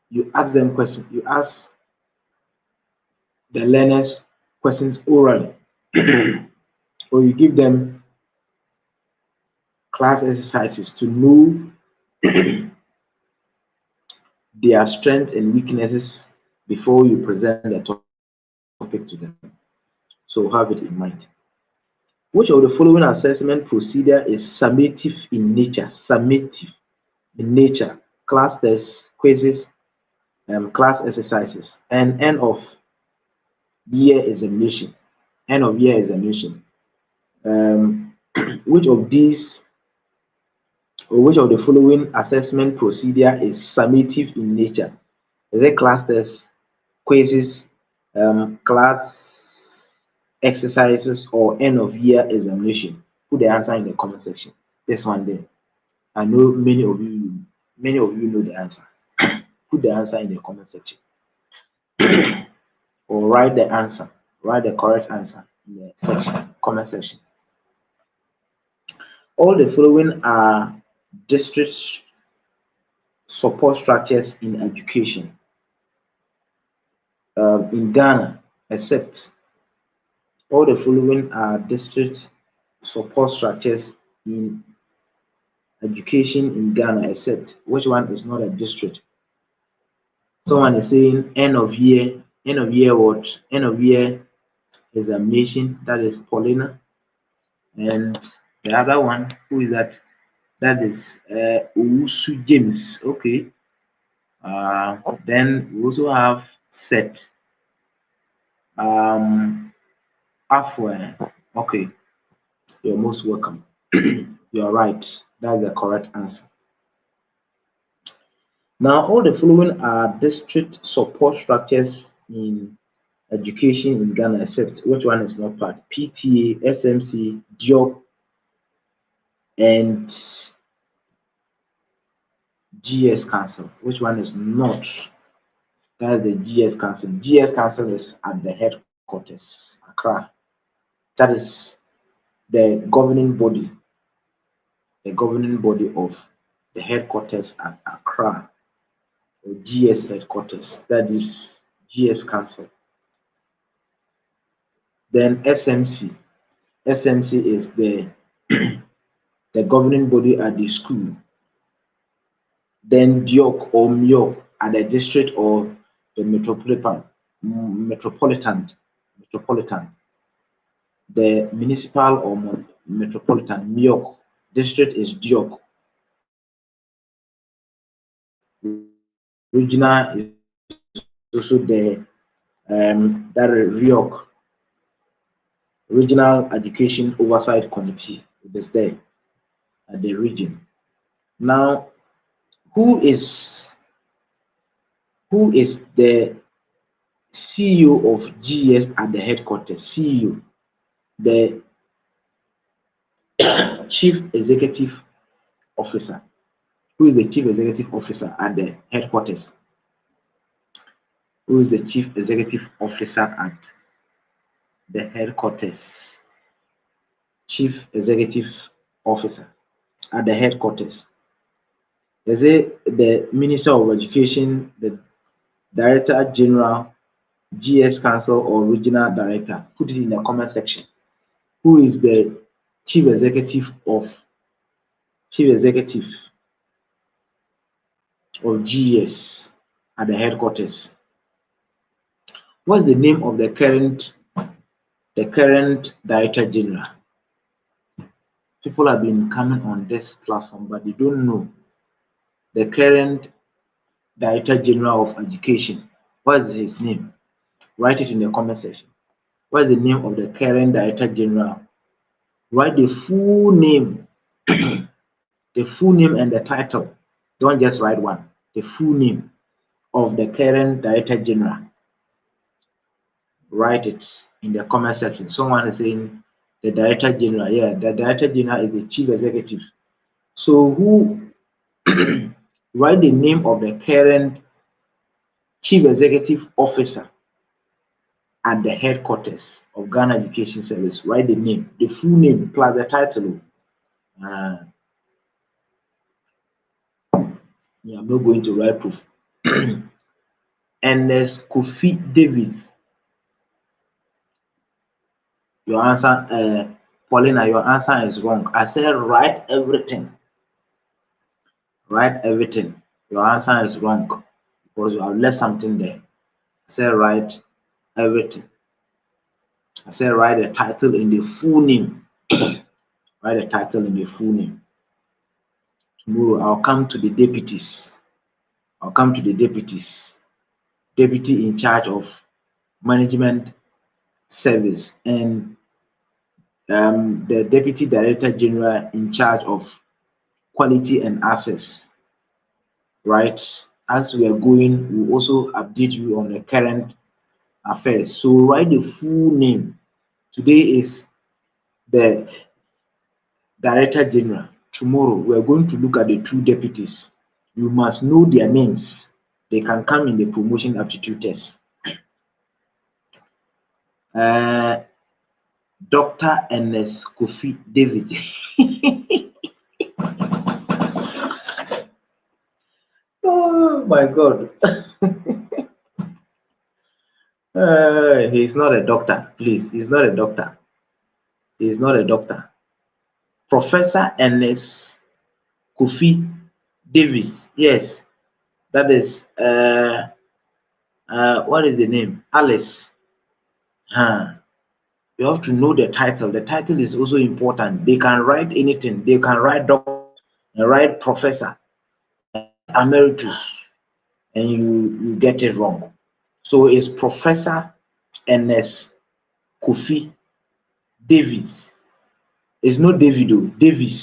You ask them questions. You ask the learners questions orally, or you give them class exercises to know their strengths and weaknesses before you present the topic to them. So have it in mind. Which of the following assessment procedure is summative in nature? Summative in nature. Class tests, quizzes, class exercises, and end of year examination. End of year examination. Um, which of these or which of the following assessment procedure is summative in nature? Is it class tests, quizzes, class exercises, or end of year examination? Put the answer in the comment section. This one there. I know many of you know the answer. Put the answer in the comment section. Or write the answer. Write the correct answer in the comment section. All the following are district support structures in education in Ghana, except all the following are district support structures in education in Ghana, except which one is not a district? Someone is saying end of year what? End of year examination, that is Paulina. And the other one, who is that? That is Owusu James. Okay. Then we also have Set Afwe. Okay. You're most welcome. You're right. That's the correct answer. Now, all the following are district support structures in education in Ghana, except which one is not part? PTA, SMC, DIOP, and GS Council. Which one is not? That is the GS Council. GS Council is at the headquarters, Accra. That is the governing body of the headquarters at Accra, or GS headquarters. That is GS Council. Then SMC. SMC is the the governing body at the school. Then DIOC or MIOC at the district or the metropolitan. The municipal or metropolitan MIOC. District is DIOC. Regional is also the that RIOC, Regional Education Oversight Committee. It is there at the region. Now, who is the CEO of GS at the headquarters? CEO, the Chief Executive Officer. Who is the Chief Executive Officer at the headquarters? Who is the Chief Executive Officer at the headquarters? Chief Executive Officer at the headquarters. Is it the Minister of Education, the Director General, GS Council, or Regional Director? Put it in the comment section. Who is the Chief Executive of GS at the headquarters? What's the name of the current Director General? People have been coming on this platform, but they don't know the current Director General of Education. What is his name? Write it in the comment section. What is the name of the current Director General? Write the full name, the full name and the title. Don't just write one. The full name of the current Director General. Write it in the comment section. Someone is saying the Director General. Yeah, the Director General is the Chief Executive. So who write the name of the current Chief Executive Officer at the headquarters of Ghana Education Service. Write the name, the full name plus the title. Yeah, I'm not going to write proof. Ernest Kofi Davis. Your answer, Paulina, your answer is wrong. I said write everything. Write everything. Your answer is wrong because you have left something there. I said write everything. I said write the title in the full name. Write the title in the full name. Tomorrow I'll come to the deputies. I'll come to the deputies. Deputy in charge of management service and the deputy director general in charge of quality and access. Right? As we are going, we'll also update you on the current affairs. So write the full name. Today is the director general. Tomorrow we are going to look at the two deputies. You must know their names. They can come in the promotion aptitude test. Dr. Ernest Kofi David. Oh my God. He's not a doctor, please. He's not a doctor. He's not a doctor. Professor Ernest Kofi Davis. Yes, that is, what is the name? Alice. You have to know the title. The title is also important. They can write anything. They can write doctor, write professor, emeritus, and you get it wrong. So it's Professor Ernest Kofi Davis. It's not Davido, Davis.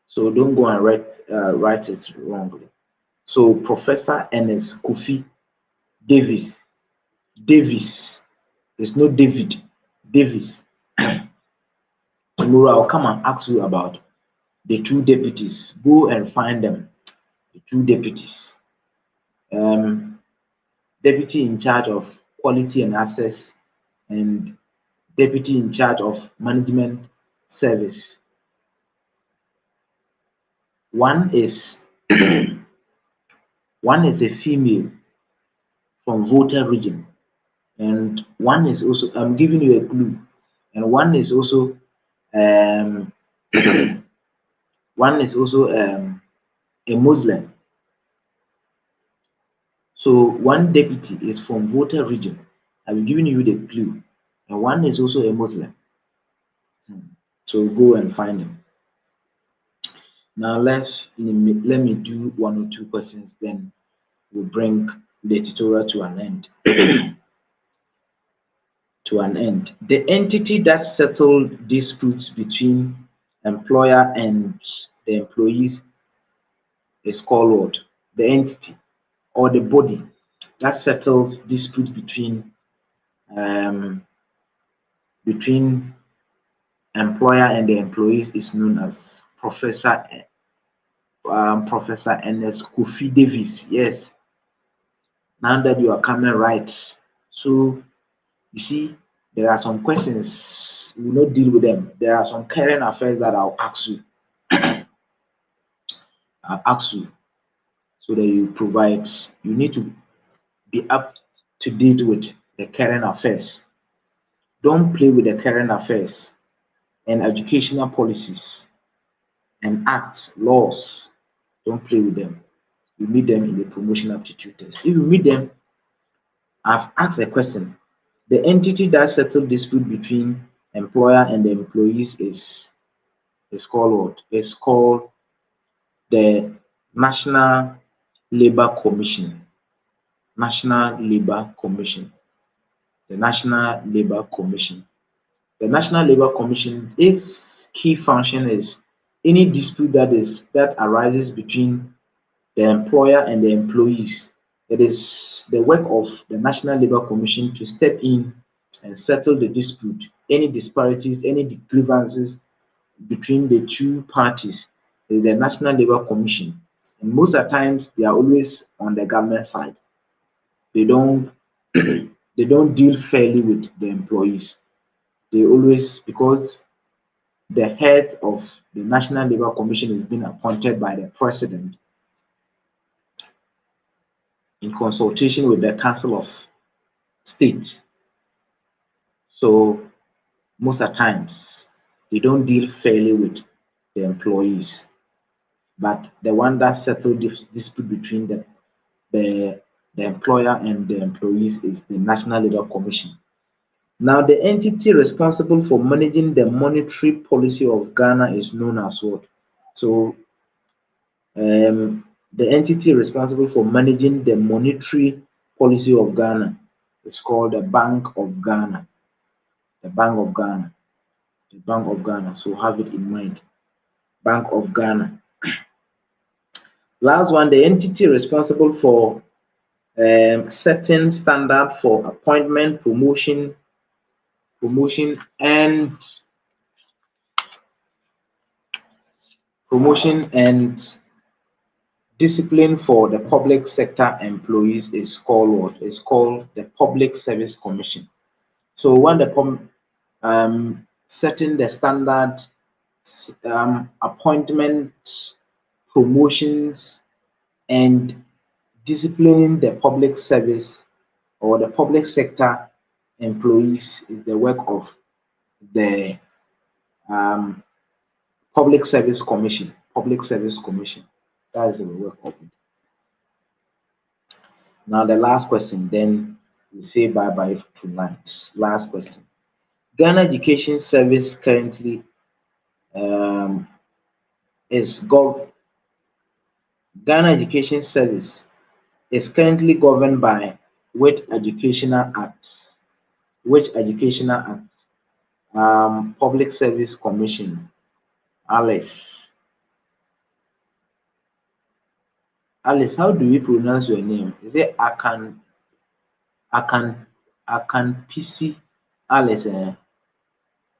So don't go and write it wrongly. So Professor Ernest Kofi Davis. Davis. It's not David. Davis. Tomorrow I'll come and ask you about the two deputies. Go and find them. The two deputies. Deputy in charge of quality and access and deputy in charge of management service. One is one is a female from Volta region, and one is also, I'm giving you a clue, and one is also um, one is also a Muslim. So one deputy is from Volta region. I'm giving you the clue, and one is also a Muslim. So go and find them. Now let me do one or two questions, then we'll bring the tutorial to an end. To an end. The entity that settled disputes between employer and the employees is called what? The entity or the body that settles disputes um, between employer and the employees is known as Professor Ernest Kofi Davis. Yes. Now that you are coming right, so you see, there are some questions we will not deal with them. There are some current affairs that I'll ask you. I'll ask you so that you provide. You need to be up to date with the current affairs. Don't play with the current affairs and educational policies and acts, laws. Don't play with them. You meet them in the promotion aptitude test. If you meet them, I've asked a question. The entity that settles dispute between employer and the employees is called what? It's called the National Labor Commission. National Labor Commission. The National Labor Commission. The National Labor Commission, its key function is any dispute that arises between the employer and the employees. It is the work of the National Labor Commission to step in and settle the dispute, any disparities, any grievances between the two parties. Is the National Labor Commission. And most of the times they are always on the government side. They don't they don't deal fairly with the employees. They always, because the head of the National Labor Commission is being appointed by the president, in consultation with the Council of State. So most of the times they don't deal fairly with the employees, but the one that settles this dispute between the, the employer and the employees is the National Labor Commission. Now, the entity responsible for managing the monetary policy of Ghana is known as what? So, the entity responsible for managing the monetary policy of Ghana is called the Bank of Ghana. The Bank of Ghana. The Bank of Ghana. So have it in mind. Bank of Ghana. Last one, the entity responsible for setting standard for appointment, promotion, and discipline for the public sector employees is called what? It's called the Public Service Commission. So when the setting the standard, appointments, promotions, and disciplining the public service or the public sector employees is the work of the Public Service Commission. Public Service Commission. That is the work of it. Now the last question, then we say bye-bye tonight. Last question. Ghana Education Service currently Ghana Education Service is currently governed by which educational acts? Which educational acts? Public Service Commission. Alice, how do we pronounce your name? Is it Pisi Alice?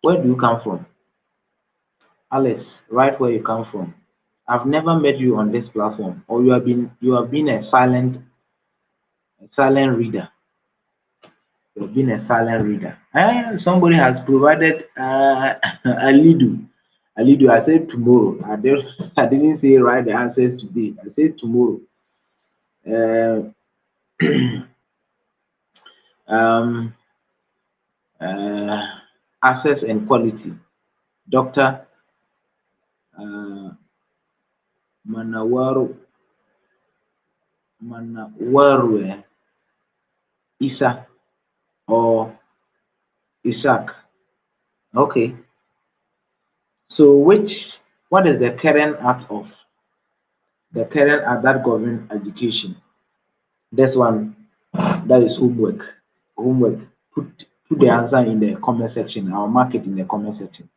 Where do you come from? Alice, right where you come from. I've never met you on this platform, or you have been a silent reader. You have been a silent reader. Somebody has provided Alidu. I said tomorrow. I didn't say write the answers today. I said tomorrow. Access and quality. Dr. Manawaru Isa or Isaac. Okay. So what is the current act of the current act that governs education? This one, that is homework. Put the answer in the comment section. I'll mark it in the comment section.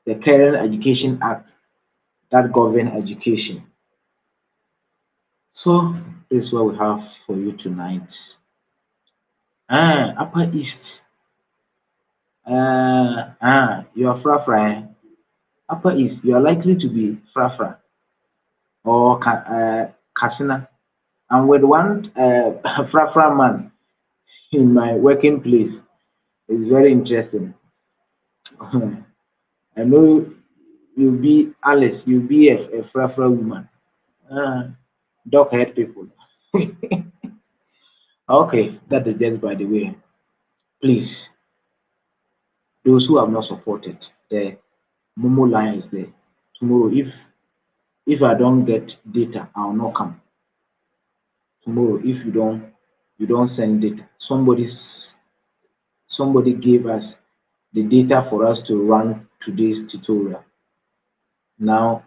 The current education act that governs education. So this is what we have for you tonight. Upper East. You are Frafra. Upper East, you are likely to be Frafra or Kasina. I'm with one Frafra man in my working place. It's very interesting. I know you'll be Alice, you'll be a Frafra woman. Dog head people. Okay, that is just by the way. Please, those who have not supported, the Momo line is there. Tomorrow, if I don't get data, I'll not come. Tomorrow, if you don't send data, somebody gave us the data for us to run today's tutorial. Now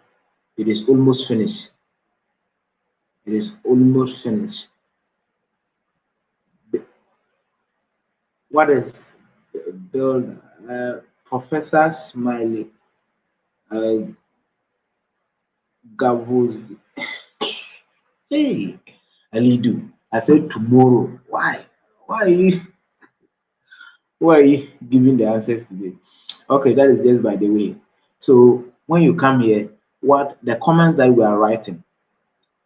it is almost finished. What is the Professor Smiley Gavuz? Hey, Alidu. I said tomorrow. Why? Why are you giving the answers today? Okay, that is just by the way. So when you come here, what the comments that we are writing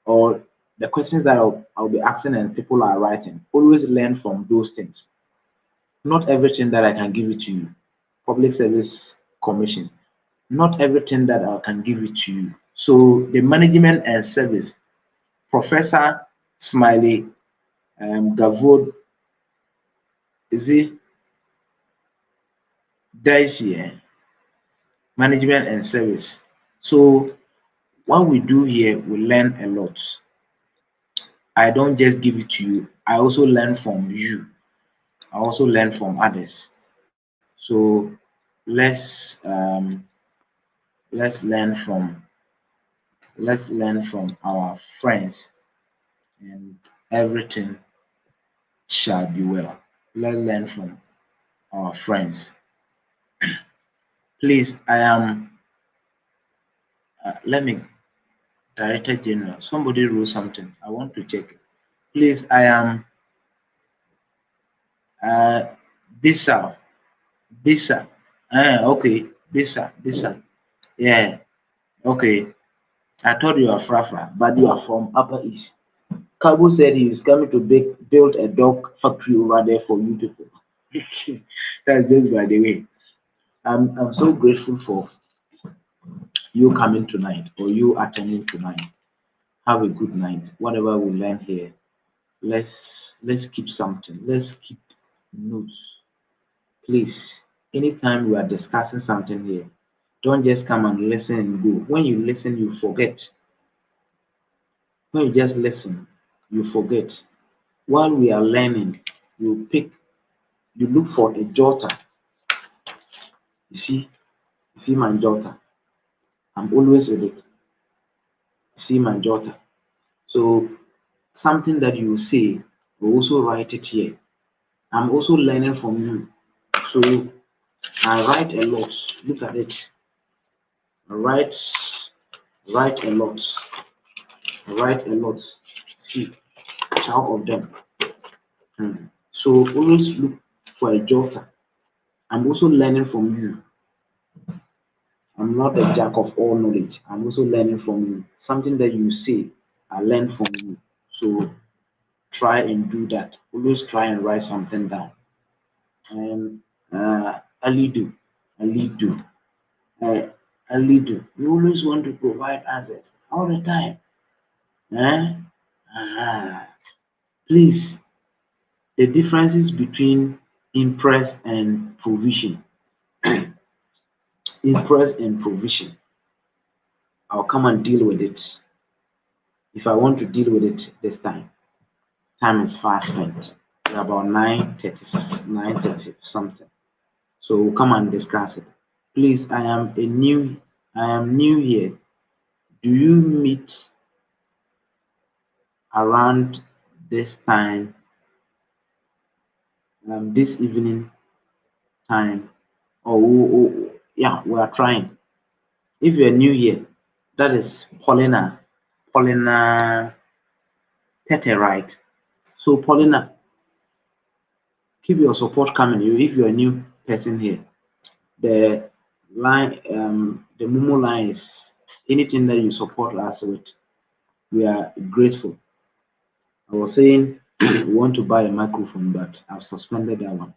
or the questions that I'll be asking and people are writing, always learn from those things. Not everything that I can give it to you. Public Service Commission. Not everything that I can give it to you. So the management and service, Professor Smiley Gavod, is it Daisy, management and service. So what we do here, we learn a lot. I don't just give it to you. I also learn from you. I also learn from others. So let's um, let's learn from our friends, and everything shall be well. Let's learn from our friends. Please, I am. Let me, Director General. Somebody wrote something. I want to check it. Please, I am. Bisa. Bisa. Okay. Bisa. Yeah. Okay. I thought you are Frafra, but you are from Upper East. Kabu said he is coming to build a dog factory over there for you people. That's just by the way. I'm so grateful for you coming tonight or you attending tonight. Have a good night. Whatever we learn here, let's let's keep something. Let's keep notes. Please, anytime we are discussing something here, don't just come and listen and go. When you listen, you forget. When you just listen, you forget. While we are learning, you look for a jotter. You see my jotter. I'm always with it. You see my jotter. So something that you say, you also write it here. I'm also learning from you. So I write a lot. Look at it. I write a lot. I write a lot. See, some of them. So always look for a jotter. I'm also learning from you. I'm not a jack of all knowledge. I'm also learning from you. Something that you say, I learn from you. So try and do that. Always try and write something down. And Ali do. Uh, Ali do. You always want to provide answers all the time. Eh? Ah. Please, the differences between impress and provision. Impress and provision. I'll come and deal with it. If I want to deal with it this time, time is fast spent. It's about 9:30, 9:30 something. So we'll come and discuss it. Please, I am new here. Do you meet around this time, this evening time? Yeah, we are trying. If you are new here, that is Paulina Tete, right? So Paulina, keep your support coming. If you're a new person here, the the Momo line is anything that you support us with. We are grateful. I was saying we want to buy a microphone, but I've suspended that one.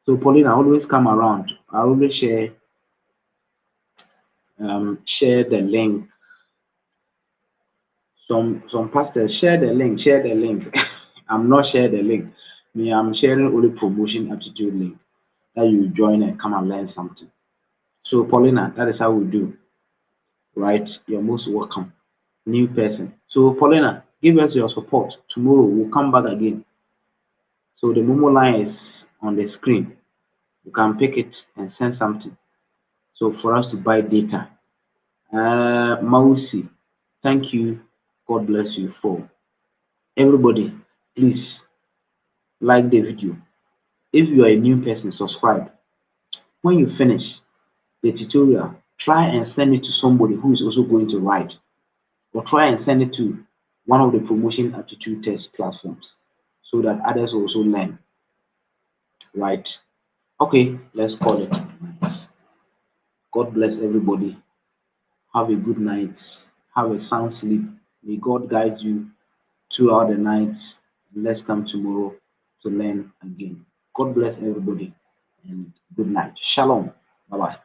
So Paulina, always come around. I always share the link. Some pastors share the link. Share the link. I'm not sharing the link. Me, I'm sharing only promotion aptitude link that you join and come and learn something. So Paulina, that is how we do. Right? You're most welcome. New person. So Paulina, give us your support. Tomorrow we'll come back again. So the Momo line is on the screen. You can pick it and send something. So for us to buy data. Mausi, thank you. God bless you for everybody. Please like the video. If you are a new person, subscribe. When you finish the tutorial, try and send it to somebody who is also going to write, or try and send it to one of the promotion aptitude test platforms so that others also learn. Right? Okay, let's call it. God bless everybody. Have a good night. Have a sound sleep. May God guide you throughout the night. Let's come tomorrow to learn again. God bless everybody and good night. Shalom. Bye bye.